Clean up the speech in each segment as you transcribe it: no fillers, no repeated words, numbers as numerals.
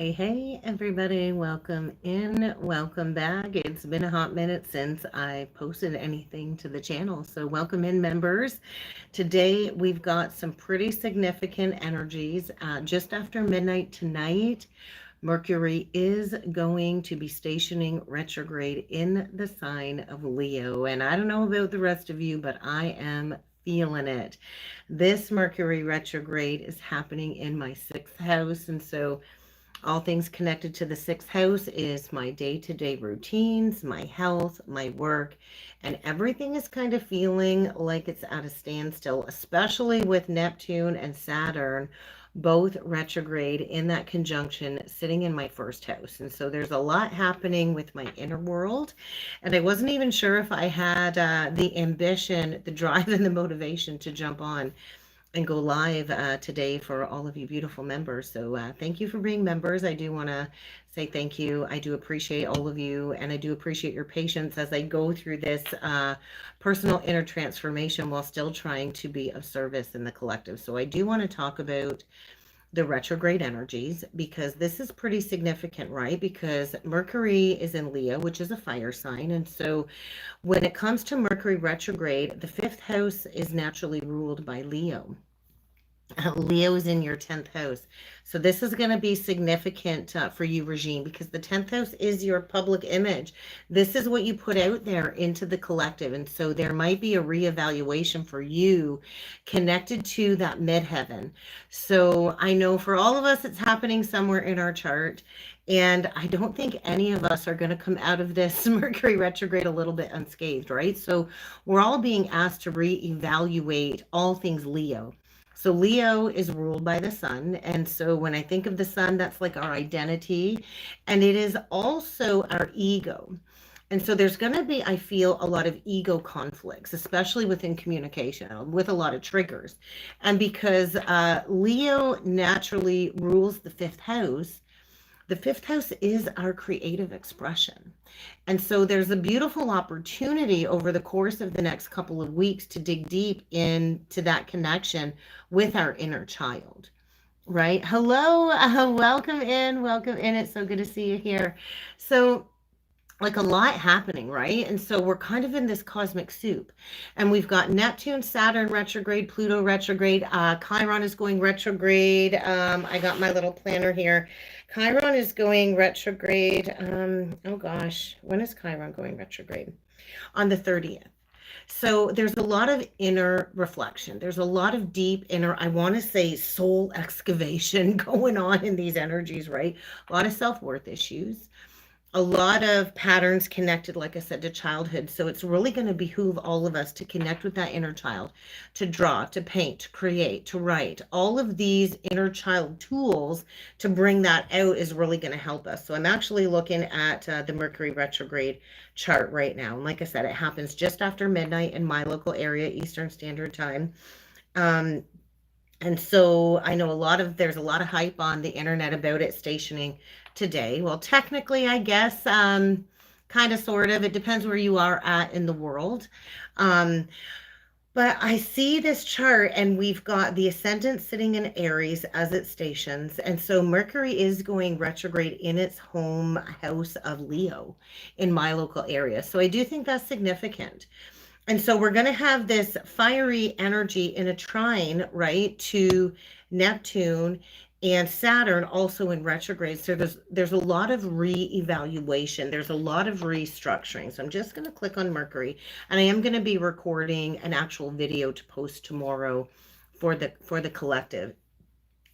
Hey, everybody, welcome in, welcome back. It's been a hot minute since I posted anything to the channel, so welcome in, members. Today, we've got some pretty significant energies. Just after midnight tonight, Mercury is going to be stationing retrograde in the sign of Leo. And I don't know about the rest of you, but I am feeling it. This Mercury retrograde is happening in my sixth house, and so all things connected to the sixth house is my day-to-day routines, my health, my work, and everything is kind of feeling like it's at a standstill, especially with Neptune and Saturn both retrograde in that conjunction sitting in my first house. And so there's a lot happening with my inner world. And I wasn't even sure if I had the ambition, the drive, and the motivation to jump on and go live today for all of you beautiful members. So thank you for being members. I do want to say thank you. I do appreciate all of you, and I do appreciate your patience as I go through this personal inner transformation while still trying to be of service in the collective. So I do want to talk about the retrograde energies because this is pretty significant, right? Because Mercury is in Leo, which is a fire sign. And so when it comes to Mercury retrograde, the fifth house is naturally ruled by Leo. Leo is in your 10th house. So this is going to be significant for you, Regine, because the 10th house is your public image. This is what you put out there into the collective. And so there might be a reevaluation for you connected to that midheaven. So I know for all of us, it's happening somewhere in our chart. And I don't think any of us are going to come out of this Mercury retrograde a little bit unscathed, right? So we're all being asked to reevaluate all things Leo. So Leo is ruled by the sun. And so when I think of the sun, that's like our identity. And it is also our ego. And so there's going to be, I feel, a lot of ego conflicts, especially within communication, with a lot of triggers. And because Leo naturally rules the fifth house is our creative expression. And so there's a beautiful opportunity over the course of the next couple of weeks to dig deep into that connection with our inner child, right? Hello, welcome in, welcome in. It's so good to see you here. So like a lot happening, right? And so we're kind of in this cosmic soup. And we've got Neptune, Saturn retrograde, Pluto retrograde, Chiron is going retrograde. I got my little planner here. Chiron is going retrograde. Oh gosh, when is Chiron going retrograde? On the 30th. So there's a lot of inner reflection. There's a lot of deep inner, I want to say, soul excavation going on in these energies, right? A lot of self-worth issues, a lot of patterns connected, like I said, to childhood. So it's really going to behoove all of us to connect with that inner child, to draw, to paint, to create, to write. All of these inner child tools to bring that out is really going to help us. So I'm actually looking at the Mercury retrograde chart right now. And like I said, it happens just after midnight in my local area, Eastern Standard Time. And so I know there's a lot of hype on the internet about it stationing today. Well, technically, I guess, kind of, sort of, it depends where you are at in the world. But I see this chart and we've got the ascendant sitting in Aries as it stations. And so Mercury is going retrograde in its home house of Leo in my local area. So I do think that's significant. And so we're going to have this fiery energy in a trine, right, to Neptune and Saturn also in retrograde. So there's a lot of reevaluation. There's a lot of restructuring. So I'm just going to click on Mercury, and I am going to be recording an actual video to post tomorrow for the collective.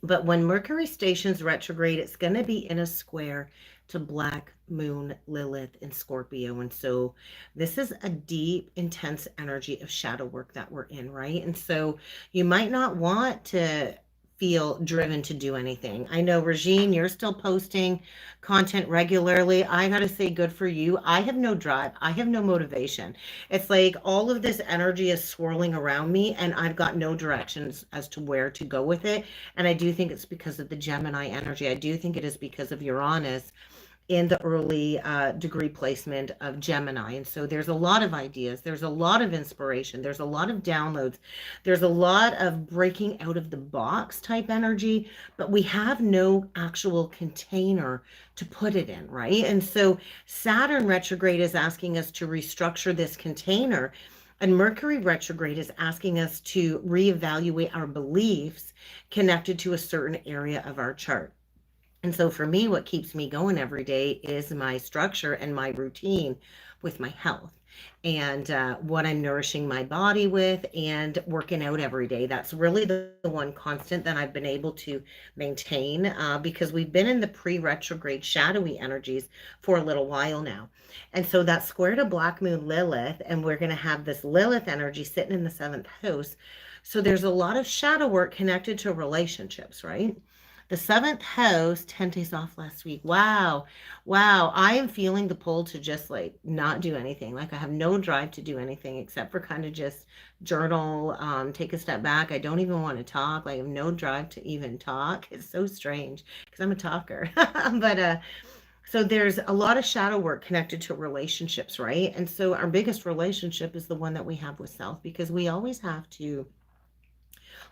But when Mercury stations retrograde, it's going to be in a square to Black Moon Lilith in Scorpio. And so this is a deep, intense energy of shadow work that we're in, right? And so you might not want to feel driven to do anything. I know, Regine, you're still posting content regularly. I gotta say, good for you. I have no drive. I have no motivation. It's like all of this energy is swirling around me and I've got no directions as to where to go with it. And I do think it's because of the Gemini energy. I do think it is because of Uranus in the early degree placement of Gemini. And so there's a lot of ideas, there's a lot of inspiration, there's a lot of downloads, there's a lot of breaking out of the box type energy, but we have no actual container to put it in, right? And so Saturn retrograde is asking us to restructure this container. And Mercury retrograde is asking us to reevaluate our beliefs connected to a certain area of our chart. And so for me, what keeps me going every day is my structure and my routine with my health and what I'm nourishing my body with and working out every day. That's really the one constant that I've been able to maintain because we've been in the pre-retrograde shadowy energies for a little while now. And so that's square to Black Moon Lilith, and we're going to have this Lilith energy sitting in the 7th house. So there's a lot of shadow work connected to relationships, right? The 7th house, 10 days off last week. Wow. Wow. I am feeling the pull to just like not do anything. Like I have no drive to do anything except for kind of just journal, take a step back. I don't even want to talk. Like I have no drive to even talk. It's so strange because I'm a talker. But so there's a lot of shadow work connected to relationships, right? And so our biggest relationship is the one that we have with self because we always have to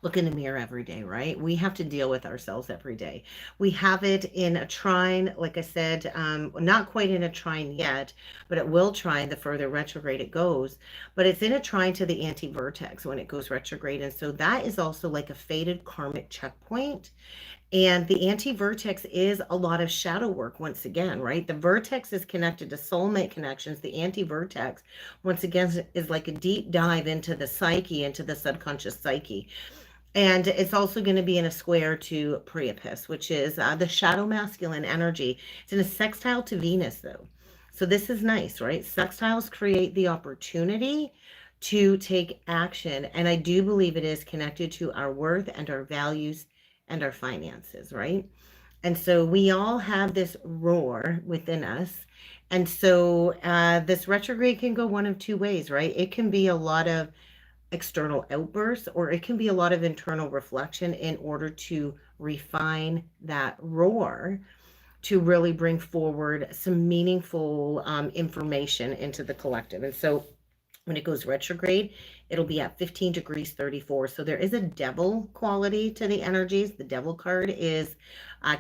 look in the mirror every day, right? We have to deal with ourselves every day. We have it in a trine, like I said, not quite in a trine yet, but it will trine the further retrograde it goes. But it's in a trine to the anti-vertex when it goes retrograde. And so that is also like a fated karmic checkpoint. And the anti-vertex is a lot of shadow work once again, right? The vertex is connected to soulmate connections. The anti-vertex, once again, is like a deep dive into the psyche, into the subconscious psyche. And it's also going to be in a square to Priapus, which is the shadow masculine energy. It's in a sextile to Venus, though. So this is nice, right? Sextiles create the opportunity to take action. And I do believe it is connected to our worth and our values and our finances, right? And so we all have this roar within us. And so this retrograde can go one of two ways, right? It can be a lot of external outbursts, or it can be a lot of internal reflection in order to refine that roar to really bring forward some meaningful information into the collective. And so when it goes retrograde, it'll be at 15 degrees 34. So there is a devil quality to the energies. The devil card is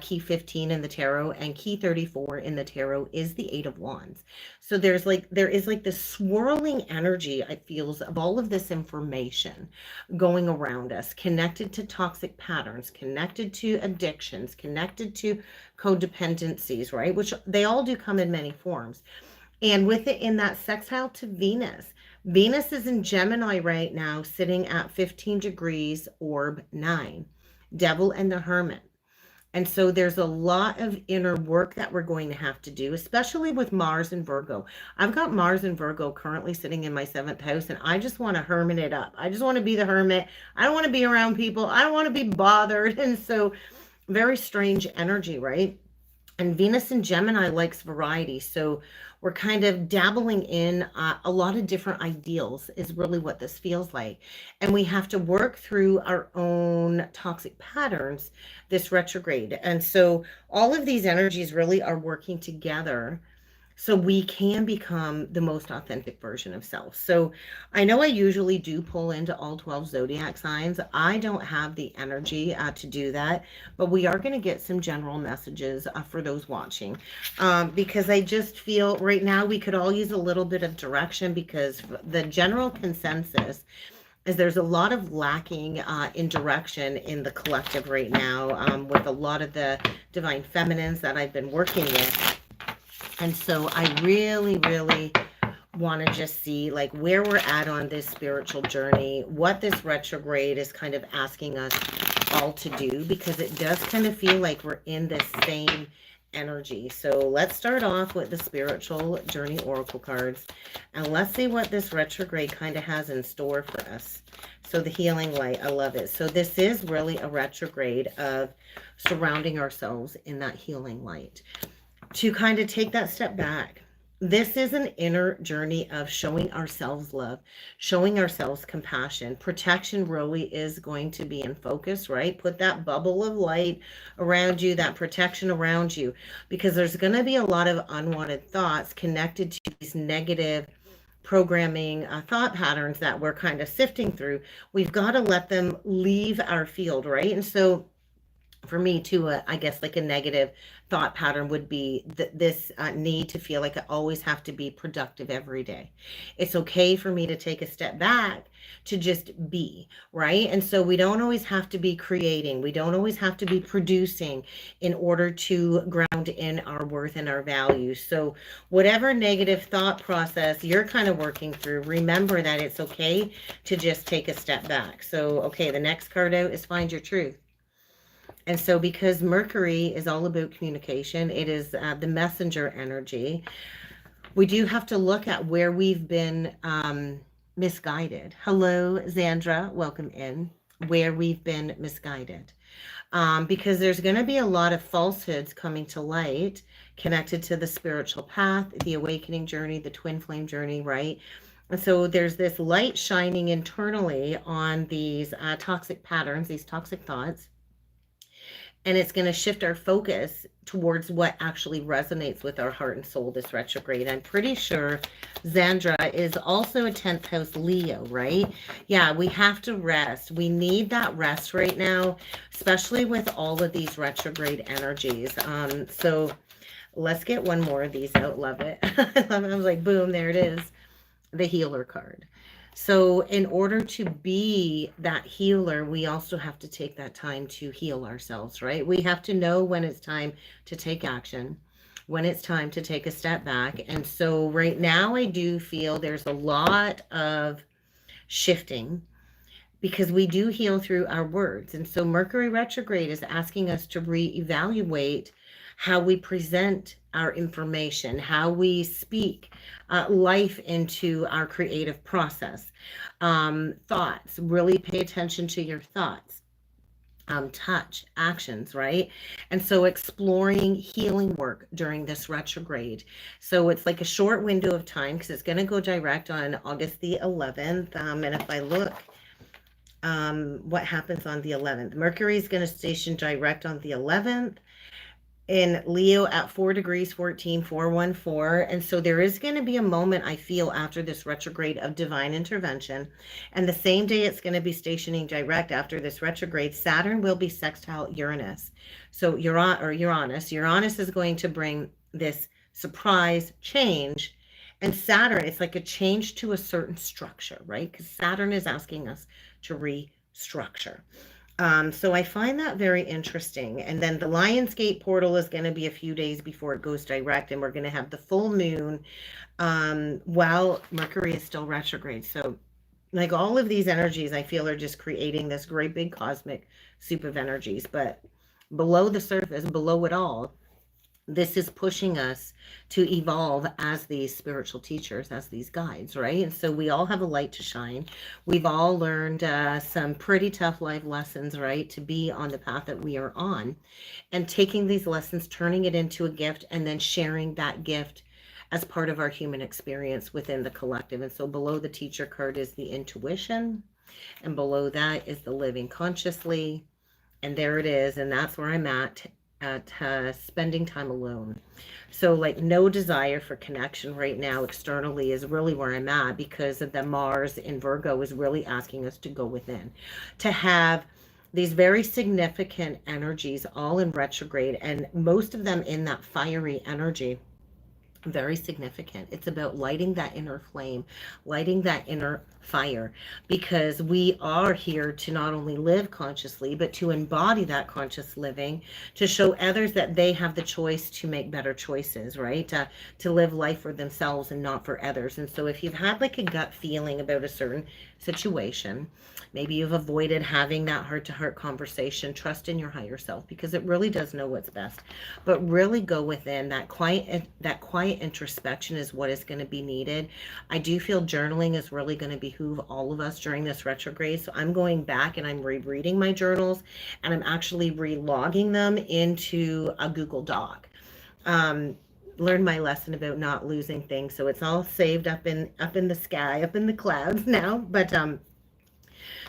key 15 in the tarot, and key 34 in the tarot is the 8 of Wands. So there is like this swirling energy, I feels, of all of this information going around us, connected to toxic patterns, connected to addictions, connected to codependencies, right? Which they all do come in many forms. And with it in that sextile to Venus, Venus is in Gemini right now, sitting at 15 degrees, orb 9, Devil and the Hermit. And so there's a lot of inner work that we're going to have to do, especially with Mars and Virgo. I've got Mars and Virgo currently sitting in my 7th house, and I just want to hermit it up. I just want to be the hermit. I don't want to be around people. I don't want to be bothered. And so very strange energy, right? And Venus in Gemini likes variety. So we're kind of dabbling in a lot of different ideals is really what this feels like. And we have to work through our own toxic patterns this retrograde. And so all of these energies really are working together so we can become the most authentic version of self. So I know I usually do pull into all 12 zodiac signs. I don't have the energy to do that, but we are going to get some general messages for those watching because I just feel right now we could all use a little bit of direction, because the general consensus is there's a lot of lacking in direction in the collective right now with a lot of the divine feminines that I've been working with. And so I really, really want to just see like where we're at on this spiritual journey, what this retrograde is kind of asking us all to do, because it does kind of feel like we're in this same energy. So let's start off with the spiritual journey oracle cards, and let's see what this retrograde kind of has in store for us. So the healing light, I love it. So this is really a retrograde of surrounding ourselves in that healing light, to kind of take that step back, this is an inner journey of showing ourselves love, showing ourselves compassion. Protection really is going to be in focus, right? Put that bubble of light around you, that protection around you, because there's going to be a lot of unwanted thoughts connected to these negative programming thought patterns that we're kind of sifting through. We've got to let them leave our field, right? And so for me too, I guess like a negative thought pattern would be this need to feel like I always have to be productive every day. It's okay for me to take a step back to just be, right? And so we don't always have to be creating. We don't always have to be producing in order to ground in our worth and our values. So whatever negative thought process you're kind of working through, remember that it's okay to just take a step back. So, okay, the next card out is Find Your Truth. And so, because Mercury is all about communication, it is the messenger energy. We do have to look at where we've been misguided. Hello, Zandra, welcome in. Where we've been misguided. Because there's going to be a lot of falsehoods coming to light connected to the spiritual path, the awakening journey, the twin flame journey, right? And so there's this light shining internally on these toxic patterns, these toxic thoughts. And it's going to shift our focus towards what actually resonates with our heart and soul this retrograde. I'm pretty sure Zandra is also a 10th house Leo, right? Yeah, we have to rest. We need that rest right now, especially with all of these retrograde energies. So let's get one more of these out. Love it. I was like, boom, there it is. The healer card. So in order to be that healer, we also have to take that time to heal ourselves, right? We have to know when it's time to take action, when it's time to take a step back. And so right now I do feel there's a lot of shifting because we do heal through our words. And so Mercury retrograde is asking us to reevaluate how we present our information, how we speak life into our creative process. Thoughts, really pay attention to your thoughts. Touch, actions, right? And so exploring healing work during this retrograde. So it's like a short window of time because it's going to go direct on August the 11th. And if I look, what happens on the 11th? Mercury is going to station direct on the 11th. In Leo at 4 degrees 14 414. And so there is going to be a moment I feel after this retrograde of divine intervention, and the same day it's going to be stationing direct after this retrograde, Saturn will be sextile Uranus. So Uranus is going to bring this surprise change. And Saturn, it's like a change to a certain structure, right? Because Saturn is asking us to restructure. So I find that very interesting. And then the Lionsgate portal is going to be a few days before it goes direct, and we're going to have the full moon while Mercury is still retrograde. So like all of these energies, I feel are just creating this great big cosmic soup of energies. But below the surface, below it all, this is pushing us to evolve as these spiritual teachers, as these guides, right? And so we all have a light to shine. We've all learned some pretty tough life lessons, right, to be on the path that we are on. And taking these lessons, turning it into a gift, and then sharing that gift as part of our human experience within the collective. And so below the teacher card is the intuition, and below that is the living consciously. And there it is, and that's where I'm at spending time alone. So like no desire for connection right now externally is really where I'm at, because of the Mars in Virgo is really asking us to go within, to have these very significant energies all in retrograde, and most of them in that fiery energy. Very significant. It's about lighting that inner flame, lighting that inner fire, because we are here to not only live consciously, but to embody that conscious living, to show others that they have the choice to make better choices, right? To live life for themselves and not for others. And so if you've had like a gut feeling about a certain situation, maybe you've avoided having that heart-to-heart conversation, trust in your higher self, because it really does know what's best. But really go within. That quiet introspection is what is going to be needed. I do feel journaling is really going to behoove all of us during this retrograde. So I'm going back and I'm rereading my journals, and I'm actually re-logging them into a Google Doc. learned my lesson about not losing things. So it's all saved up in the sky, up in the clouds now. But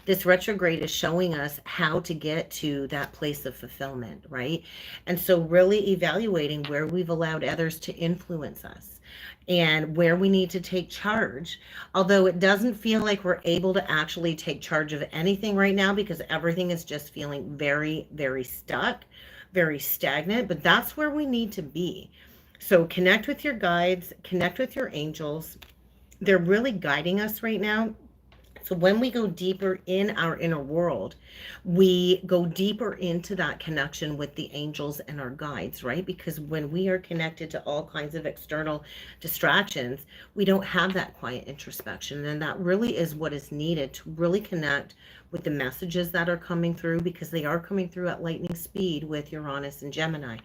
this retrograde is showing us how to get to that place of fulfillment, right? And so really evaluating where we've allowed others to influence us and where we need to take charge. Although it doesn't feel like we're able to actually take charge of anything right now because everything is just feeling very, very stuck, very stagnant, but that's where we need to be. So connect with your guides, connect with your angels. They're really guiding us right now. So when we go deeper in our inner world, we go deeper into that connection with the angels and our guides, right? Because when we are connected to all kinds of external distractions, we don't have that quiet introspection. And that really is what is needed to really connect with the messages that are coming through, because they are coming through at lightning speed with Uranus and Gemini.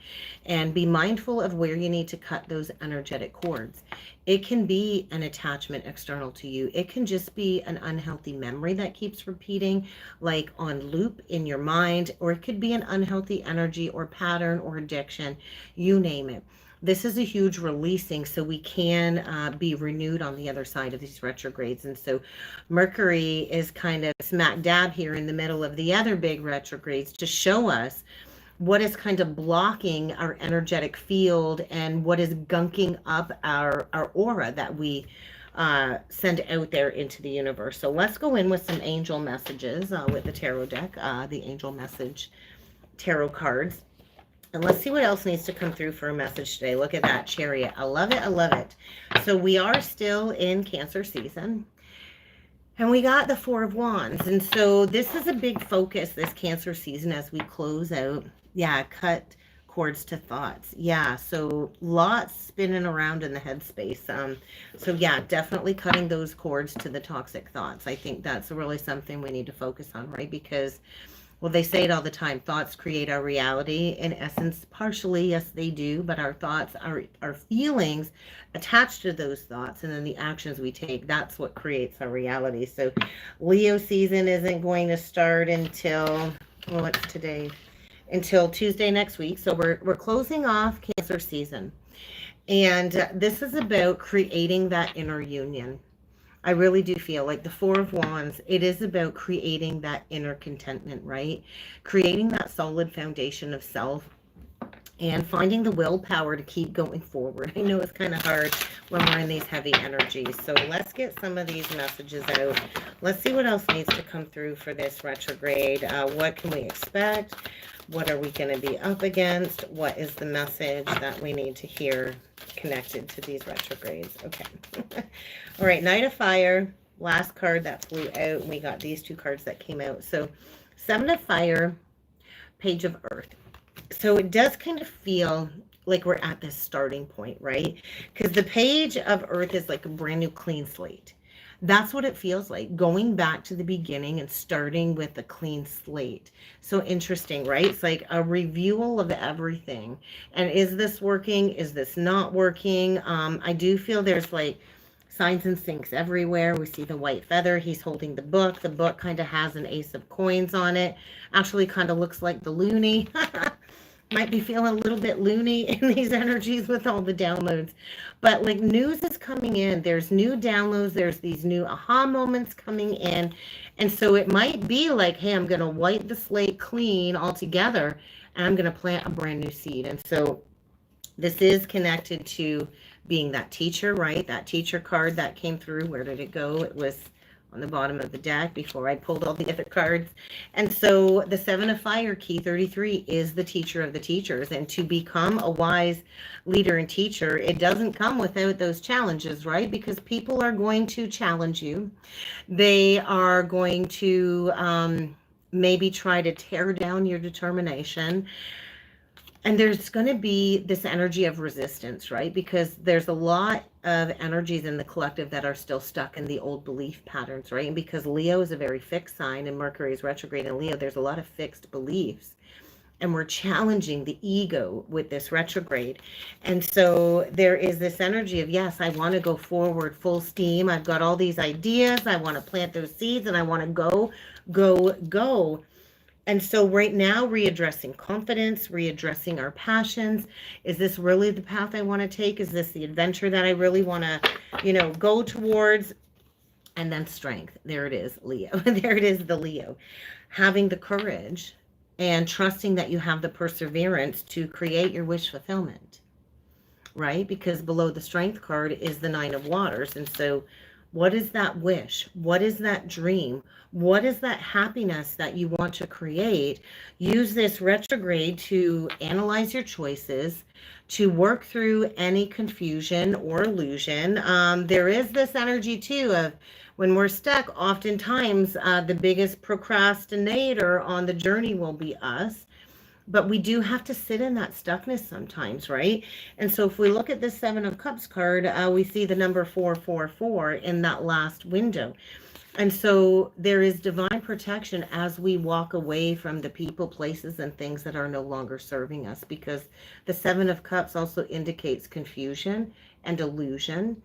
And be mindful of where you need to cut those energetic cords. It can be an attachment external to you. It can just be an unhealthy memory that keeps repeating like on loop in your mind, or it could be an unhealthy energy or pattern or addiction, you name it. This is a huge releasing so we can be renewed on the other side of these retrogrades. And so Mercury is kind of smack dab here in the middle of the other big retrogrades to show us what is kind of blocking our energetic field and what is gunking up our aura that we send out there into the universe. So let's go in with some angel messages with the tarot deck, the angel message tarot cards. And let's see what else needs to come through for a message today. Look at that Chariot. I love it. I love it. So we are still in Cancer season. And we got the Four of Wands. And so this is a big focus this Cancer season as we close out. Yeah, cut cords to thoughts. Yeah, so lots spinning around in the headspace. So yeah, definitely cutting those cords to the toxic thoughts. I think that's really something we need to focus on, right? Because, well, they say it all the time, thoughts create our reality. In essence, partially, yes, they do, but our thoughts, our feelings attached to those thoughts, and then the actions we take, that's what creates our reality. So Leo season isn't going to start until, well, what's today? Until Tuesday next week. So we're closing off Cancer season. And this is about creating that inner union. I really do feel like the Four of Wands, it is about creating that inner contentment, right? Creating that solid foundation of self and finding the willpower to keep going forward. I know it's kind of hard when we're in these heavy energies. So let's get some of these messages out. Let's see what else needs to come through for this retrograde. What can we expect? What are we going to be up against? What is the message that we need to hear connected to these retrogrades? Okay. All right, Knight of Fire, last card that flew out. We got these two cards that came out. So Seven of Fire, Page of Earth. So it does kind of feel like we're at this starting point, right? Because the Page of Earth is like a brand new clean slate. That's what it feels like, going back to the beginning and starting with a clean slate. So interesting, right? It's like a review of everything. And is this working? Is this not working? I do feel there's like signs and sinks everywhere. We see the white feather. He's holding the book. The book kind of has an ace of coins on it. Actually kind of looks like the loony. Might be feeling a little bit loony in these energies with all the downloads. But like news is coming in. There's new downloads. There's these new aha moments coming in. And so it might be like, hey, I'm going to wipe the slate clean altogether. And I'm going to plant a brand new seed. And so this is connected to being that teacher, right? That teacher card that came through. Where did it go? It was on the bottom of the deck before I pulled all the other cards. And so the Seven of Fire, key 33, is the teacher of the teachers. And to become a wise leader and teacher, it doesn't come without those challenges, right? Because people are going to challenge you. They are going to maybe try to tear down your determination. And there's going to be this energy of resistance, right? Because there's a lot of energies in the collective that are still stuck in the old belief patterns, right? And because Leo is a very fixed sign and Mercury is retrograde in Leo, there's a lot of fixed beliefs. And we're challenging the ego with this retrograde. And so there is this energy of, yes, I want to go forward full steam. I've got all these ideas. I want to plant those seeds and I want to go, go, go. And so right now, readdressing confidence, readdressing our passions. Is this really the path I want to take? Is this the adventure that I really want to, go towards? And then strength. There it is, Leo. There it is, the Leo. Having the courage and trusting that you have the perseverance to create your wish fulfillment, right? Because below the strength card is the Nine of Waters. And so, what is that wish? What is that dream? What is that happiness that you want to create? Use this retrograde to analyze your choices, to work through any confusion or illusion. There is this energy too of when we're stuck, oftentimes the biggest procrastinator on the journey will be us. But we do have to sit in that stuckness sometimes, right? And so if we look at the Seven of Cups card, we see the number 444 in that last window. And so there is divine protection as we walk away from the people, places, and things that are no longer serving us, because the Seven of Cups also indicates confusion and illusion.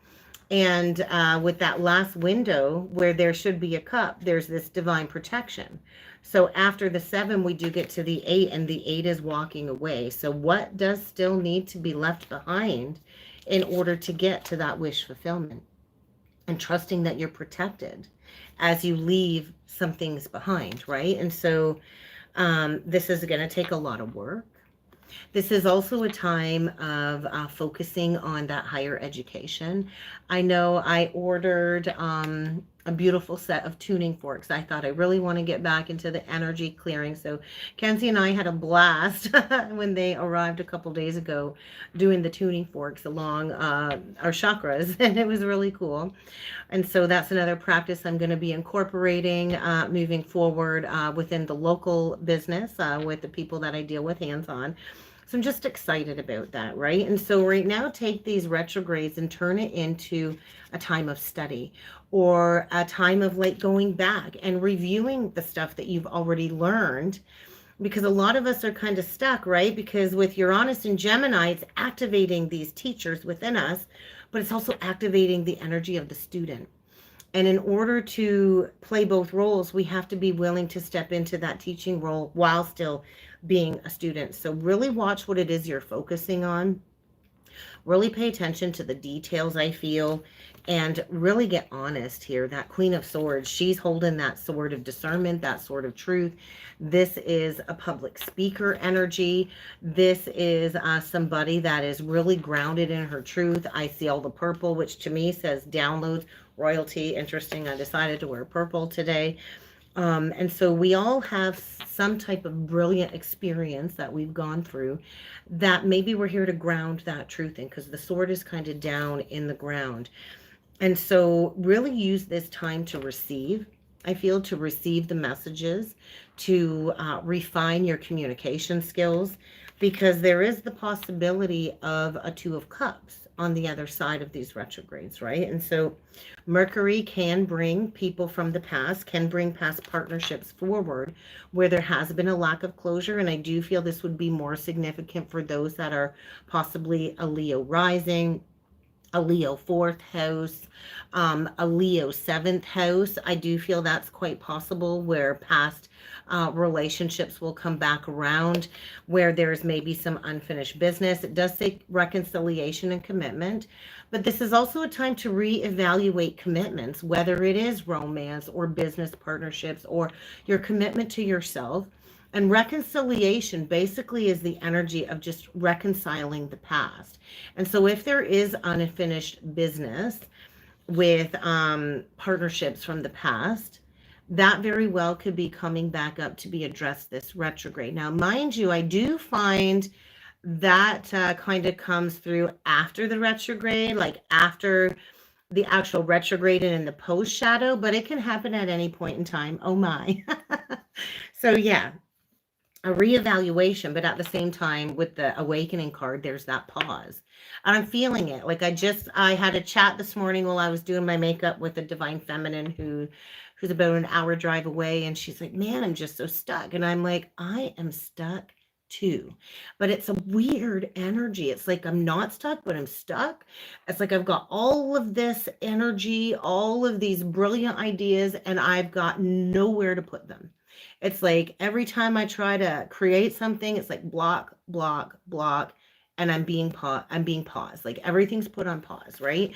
And with that last window where there should be a cup, there's this divine protection. So after the 7, we do get to the 8, and the 8 is walking away. So what does still need to be left behind in order to get to that wish fulfillment? And trusting that you're protected as you leave some things behind, right? And so this is going to take a lot of work. This is also a time of focusing on that higher education. I know I ordered a beautiful set of tuning forks. I thought I really want to get back into the energy clearing. So Kenzie and I had a blast when they arrived a couple days ago doing the tuning forks along our chakras, and it was really cool. And so that's another practice I'm going to be incorporating moving forward within the local business with the people that I deal with hands-on. So I'm just excited about that, right? And so right now, take these retrogrades and turn it into a time of study, or a time of like going back and reviewing the stuff that you've already learned, because a lot of us are kind of stuck, right? Because with Uranus and Gemini, it's activating these teachers within us, but it's also activating the energy of the student. And in order to play both roles, we have to be willing to step into that teaching role while still being a student. So really watch what it is you're focusing on. Really pay attention to the details, I feel, and really get honest here. That Queen of Swords, she's holding that sword of discernment, that sword of truth. This is a public speaker energy. This is somebody that is really grounded in her truth. I see all the purple, which to me says downloads, royalty. Interesting, I decided to wear purple today. And so we all have some type of brilliant experience that we've gone through that maybe we're here to ground that truth in, because the sword is kind of down in the ground. And so really use this time to receive. I feel to receive the messages, to refine your communication skills, because there is the possibility of a Two of Cups on the other side of these retrogrades, right? And so Mercury can bring people from the past, can bring past partnerships forward where there has been a lack of closure. And I do feel this would be more significant for those that are possibly a Leo rising, a Leo 4th house, a Leo 7th house. I do feel that's quite possible, where past relationships will come back around, where there's maybe some unfinished business. It does take reconciliation and commitment, but this is also a time to reevaluate commitments, whether it is romance or business partnerships or your commitment to yourself. And reconciliation basically is the energy of just reconciling the past. And so if there is unfinished business with partnerships from the past, that very well could be coming back up to be addressed this retrograde. Now, mind you, I do find that kind of comes through after the retrograde, like after the actual retrograde and in the post shadow, but it can happen at any point in time. Oh my. So yeah, a reevaluation, but at the same time with the awakening card, there's that pause. And I'm feeling it. Like I had a chat this morning while I was doing my makeup with a divine feminine who's about an hour drive away. And she's like, man, I'm just so stuck. And I'm like, I am stuck too. But it's a weird energy. It's like I'm not stuck, but I'm stuck. It's like I've got all of this energy, all of these brilliant ideas, and I've got nowhere to put them. It's like every time I try to create something, it's like block, block, block, and I'm being paused. Like everything's put on pause, right?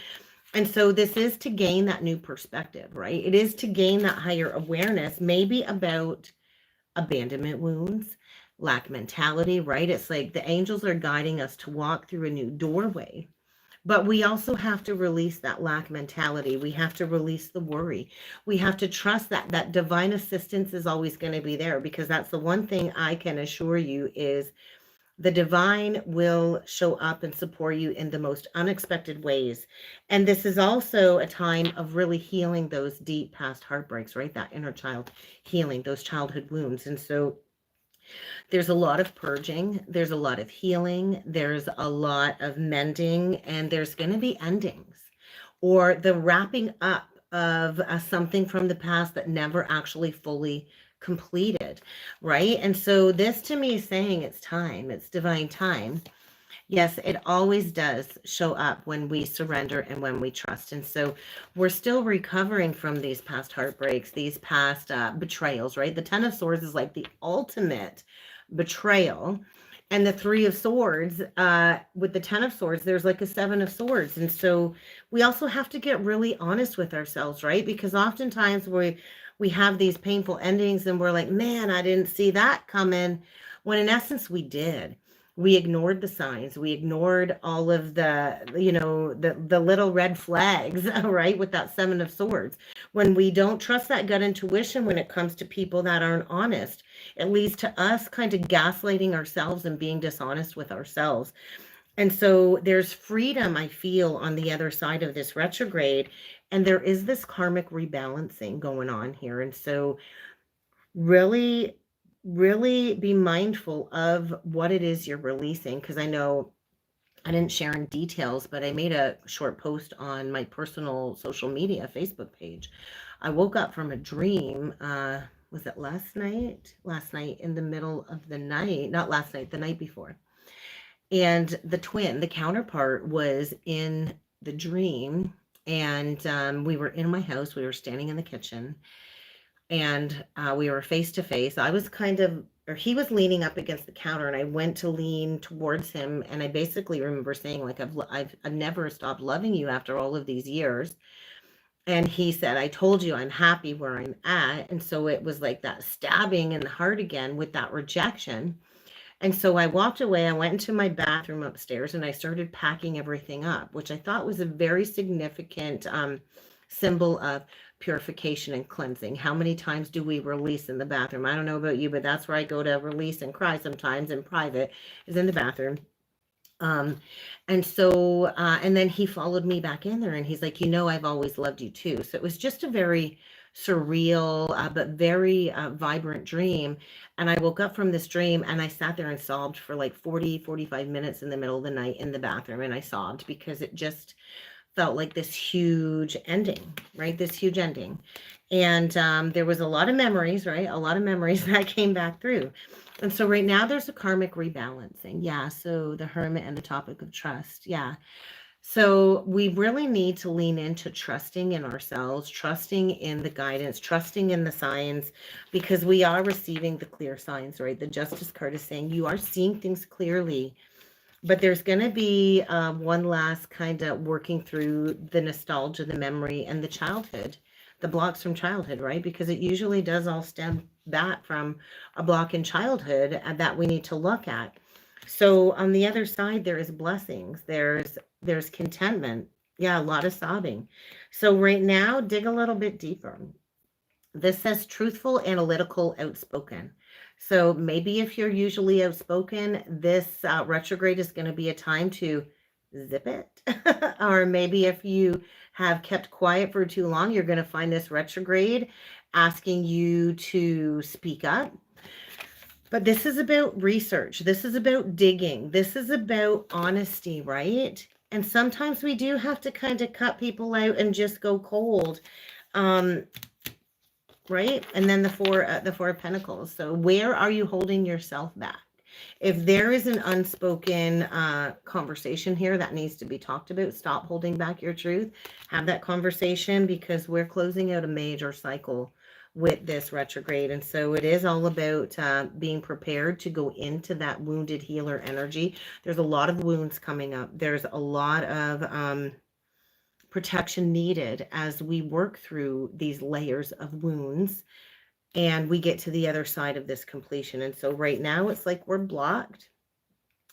And so this is to gain that new perspective, right? It is to gain that higher awareness, maybe about abandonment wounds, lack mentality, right? It's like the angels are guiding us to walk through a new doorway. But we also have to release that lack mentality. We have to release the worry. We have to trust that divine assistance is always going to be there, because that's the one thing I can assure you is the divine will show up and support you in the most unexpected ways. And this is also a time of really healing those deep past heartbreaks, right? That inner child healing, those childhood wounds. And so there's a lot of purging, there's a lot of healing, there's a lot of mending, and there's going to be endings or the wrapping up of something from the past that never actually fully completed, right? And so this to me is saying it's time, it's divine time. Yes, it always does show up when we surrender and when we trust. And so we're still recovering from these past heartbreaks, these past betrayals, right? The Ten of Swords is like the ultimate betrayal. And the Three of Swords, with the Ten of Swords, there's like a Seven of Swords. And so we also have to get really honest with ourselves, right? Because oftentimes we have these painful endings and we're like, man, I didn't see that coming. When in essence, we did. We ignored the signs. We ignored all of the, the little red flags, right? With that Seven of Swords. When we don't trust that gut intuition when it comes to people that aren't honest, it leads to us kind of gaslighting ourselves and being dishonest with ourselves. And so there's freedom, I feel, on the other side of this retrograde. And there is this karmic rebalancing going on here. And so really be mindful of what it is you're releasing, because I know I didn't share in details, but I made a short post on my personal social media Facebook page. I woke up from a dream. Was it last night? Last night in the middle of the night, not last night, the night before. And the counterpart was in the dream. And we were in my house. We were standing in the kitchen. And we were face to face. I was he was leaning up against the counter, and I went to lean towards him. And I basically remember saying, like, I've never stopped loving you after all of these years. And he said, I told you I'm happy where I'm at. And so it was like that stabbing in the heart again with that rejection. And so I walked away. I went into my bathroom upstairs and I started packing everything up, which I thought was a very significant symbol of purification and cleansing. How many times do we release in the bathroom? I don't know about you, but that's where I go to release and cry sometimes in private, is in the bathroom. And so, and then he followed me back in there and he's like, I've always loved you too. So it was just a very surreal, but very vibrant dream. And I woke up from this dream and I sat there and sobbed for like 45 minutes in the middle of the night in the bathroom. And I sobbed because it just felt like this huge ending, right? This huge ending. And there was a lot of memories, right? A lot of memories that came back through. And so right now there's a karmic rebalancing. Yeah. So the Hermit and the topic of trust. Yeah. So we really need to lean into trusting in ourselves, trusting in the guidance, trusting in the signs, because we are receiving the clear signs, right? The Justice card is saying you are seeing things clearly, but there's going to be one last kind of working through the nostalgia, the memory, and the childhood, the blocks from childhood, right? Because it usually does all stem back from a block in childhood that we need to look at. So on the other side, there is blessings. There's contentment. Yeah, a lot of sobbing. So right now, dig a little bit deeper. This says truthful, analytical, outspoken. So maybe if you're usually outspoken, this retrograde is going to be a time to zip it. Or maybe if you have kept quiet for too long, you're going to find this retrograde asking you to speak up. But this is about research. This is about digging. This is about honesty, right? And sometimes we do have to kind of cut people out and just go cold. Right? And then the four of Pentacles. So where are you holding yourself back? If there is an unspoken conversation here that needs to be talked about, stop holding back your truth. Have that conversation, because we're closing out a major cycle with this retrograde. And so it is all about being prepared to go into that wounded healer energy. There's a lot of wounds coming up. There's a lot of protection needed as we work through these layers of wounds and we get to the other side of this completion. And so right now it's like we're blocked.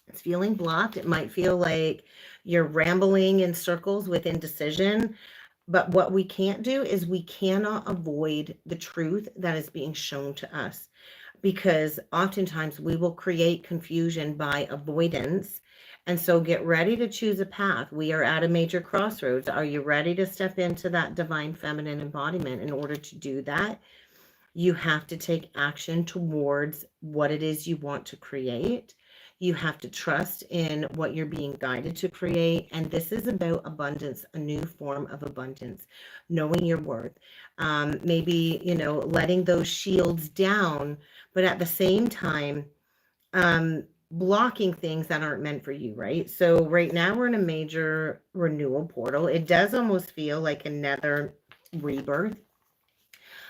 It's feeling blocked. It might feel like you're rambling in circles with indecision. But what we can't do is we cannot avoid the truth that is being shown to us, because oftentimes we will create confusion by avoidance. And so get ready to choose a path. We are at a major crossroads. Are you ready to step into that divine feminine embodiment? In order to do that, you have to take action towards what it is you want to create. You have to trust in what you're being guided to create. And this is about abundance, a new form of abundance, knowing your worth. Maybe, letting those shields down, but at the same time, blocking things that aren't meant for you, right? So right now we're in a major renewal portal. It does almost feel like another rebirth,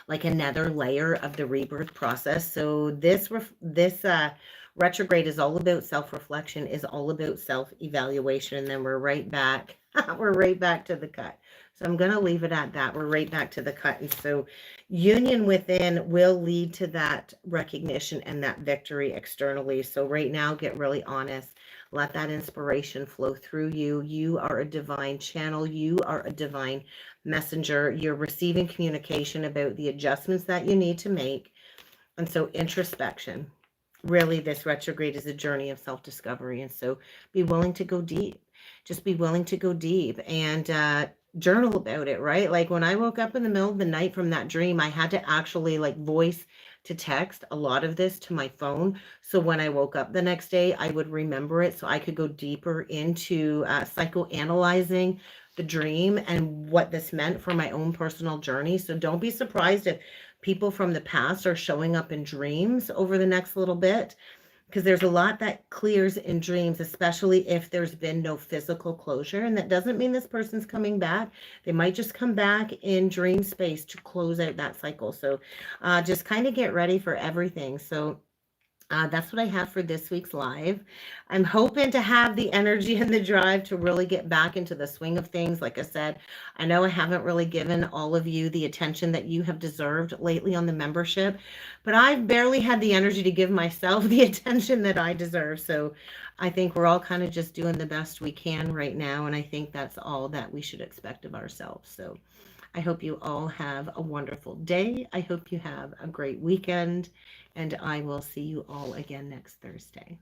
like another layer of the rebirth process. So this retrograde is all about self-reflection, is all about self-evaluation, and then we're right back. We're right back to the cut. So I'm going to leave it at that. We're right back to the cut. And so union within will lead to that recognition and that victory externally. So right now, get really honest. Let that inspiration flow through you. You are a divine channel. You are a divine messenger. You're receiving communication about the adjustments that you need to make. And so introspection. Really, this retrograde is a journey of self-discovery. And so be willing to go deep. Just be willing to go deep and journal about it, right? Like when I woke up in the middle of the night from that dream, I had to actually like voice to text a lot of this to my phone. So when I woke up the next day, I would remember it so I could go deeper into psychoanalyzing the dream and what this meant for my own personal journey. So don't be surprised if people from the past are showing up in dreams over the next little bit, because there's a lot that clears in dreams, especially if there's been no physical closure. And that doesn't mean this person's coming back. They might just come back in dream space to close out that cycle. So just kind of get ready for everything. So that's what I have for this week's live. I'm hoping to have the energy and the drive to really get back into the swing of things. Like I said, I know I haven't really given all of you the attention that you have deserved lately on the membership, but I've barely had the energy to give myself the attention that I deserve. So I think we're all kind of just doing the best we can right now. And I think that's all that we should expect of ourselves. So I hope you all have a wonderful day. I hope you have a great weekend. And I will see you all again next Thursday.